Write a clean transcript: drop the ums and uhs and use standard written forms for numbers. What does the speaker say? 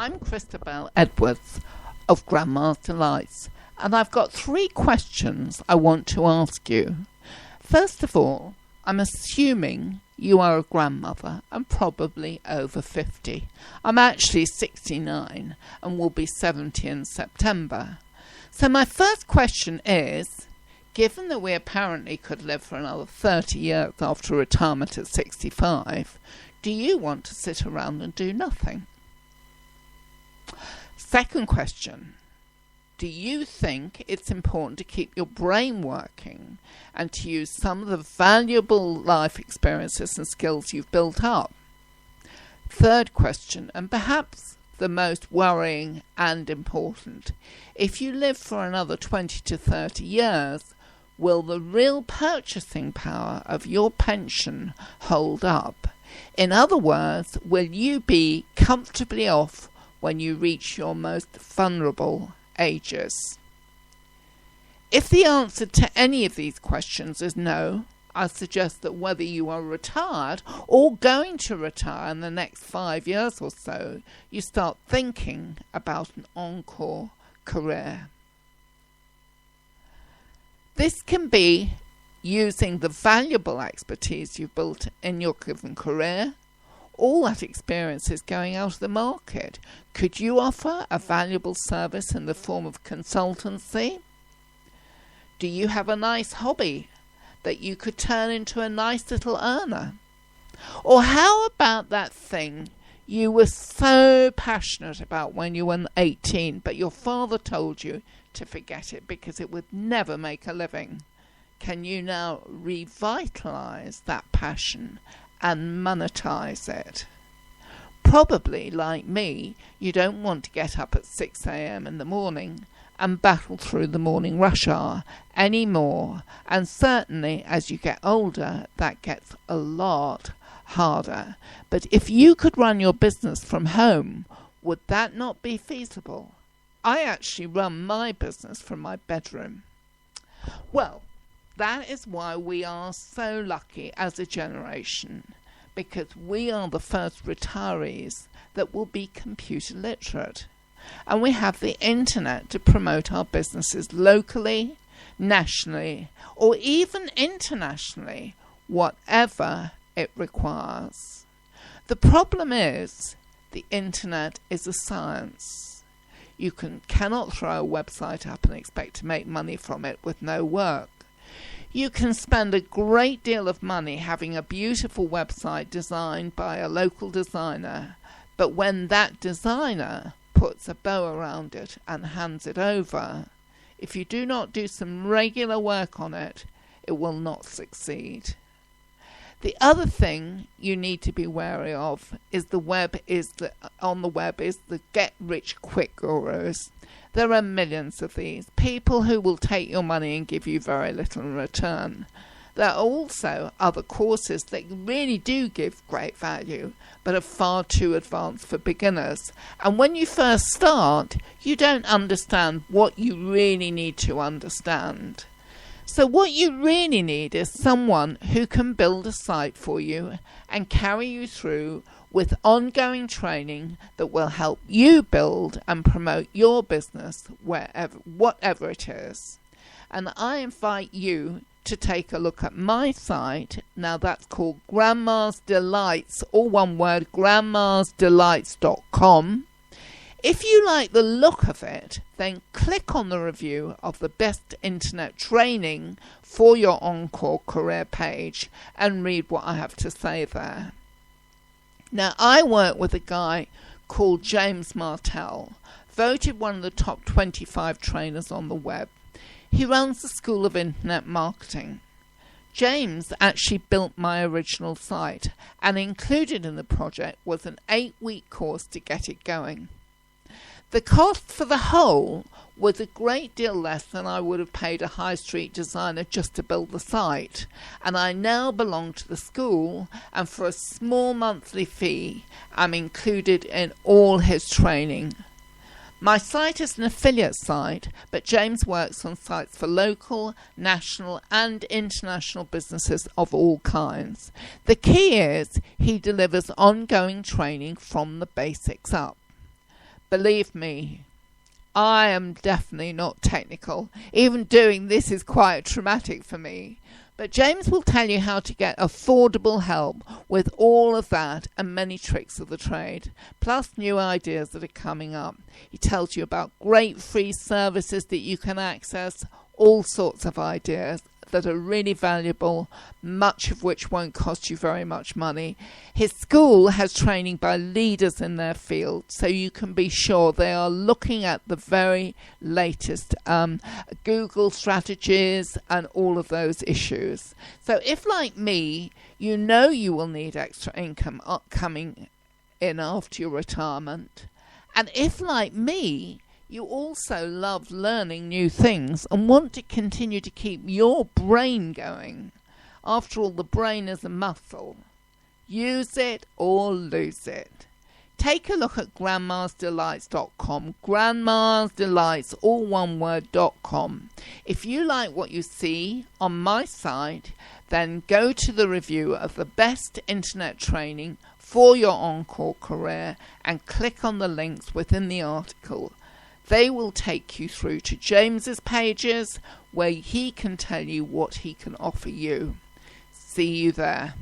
I'm Christabel Edwards of Grandma's Delights, and I've got 3 questions I want to ask you. First of all, I'm assuming you are a grandmother and probably over 50. I'm actually 69 and will be 70 in September. So my first question is, given that we apparently could live for another 30 years after retirement at 65, do you want to sit around and do nothing? Second question, do you think it's important to keep your brain working and to use some of the valuable life experiences and skills you've built up? Third question, and perhaps the most worrying and important, if you live for another 20 to 30 years, will the real purchasing power of your pension hold up? In other words, will you be comfortably off when you reach your most vulnerable ages? If the answer to any of these questions is no, I suggest that whether you are retired or going to retire in the next 5 years or so, you start thinking about an encore career. This can be using the valuable expertise you've built in your given career. All that experience is going out of the market. Could you offer a valuable service in the form of consultancy? Do you have a nice hobby that you could turn into a nice little earner? Or how about that thing you were so passionate about when you were 18, but your father told you to forget it because it would never make a living? Can you now revitalize that passion and monetize it? Probably, like me, you don't want to get up at 6 a.m. in the morning and battle through the morning rush hour anymore. And certainly as you get older, that gets a lot harder. But if you could run your business from home, would that not be feasible? I actually run my business from my bedroom. Well, that is why we are so lucky as a generation, because we are the first retirees that will be computer literate. And we have the internet to promote our businesses locally, nationally, or even internationally, whatever it requires. The problem is, the internet is a science. You cannot throw a website up and expect to make money from it with no work. You can spend a great deal of money having a beautiful website designed by a local designer, but when that designer puts a bow around it and hands it over, if you do not do some regular work on it, it will not succeed. The other thing you need to be wary of is the get-rich-quick gurus. There are millions of these, people who will take your money and give you very little in return. There are also other courses that really do give great value, but are far too advanced for beginners. And when you first start, you don't understand what you really need to understand. So what you really need is someone who can build a site for you and carry you through with ongoing training that will help you build and promote your business whatever it is. And I invite you to take a look at my site. Now that's called Grandma's Delights, all one word, grandmasdelights.com. If you like the look of it, then click on the review of the best internet training for your Encore Career page and read what I have to say there. Now, I work with a guy called James Martell, voted one of the top 25 trainers on the web. He runs the School of Internet Marketing. James actually built my original site, and included in the project was an 8-week course to get it going. The cost for the whole was a great deal less than I would have paid a high street designer just to build the site, and I now belong to the school, and for a small monthly fee I'm included in all his training. My site is an affiliate site, but James works on sites for local, national and international businesses of all kinds. The key is he delivers ongoing training from the basics up. Believe me, I am definitely not technical. Even doing this is quite traumatic for me. But James will tell you how to get affordable help with all of that and many tricks of the trade, plus new ideas that are coming up. He tells you about great free services that you can access, all sorts of ideas that are really valuable, much of which won't cost you very much money. His school has training by leaders in their field, so you can be sure they are looking at the very latest Google strategies and all of those issues. So if, like me, you know you will need extra income coming in after your retirement, and if, like me, you also love learning new things and want to continue to keep your brain going. After all, the brain is a muscle. Use it or lose it. Take a look at grandmasdelights.com. Grandmasdelights, all one word.com. If you like what you see on my site, then go to the review of the best internet training for your Encore career and click on the links within the article. They will take you through to James's pages where he can tell you what he can offer you. See you there.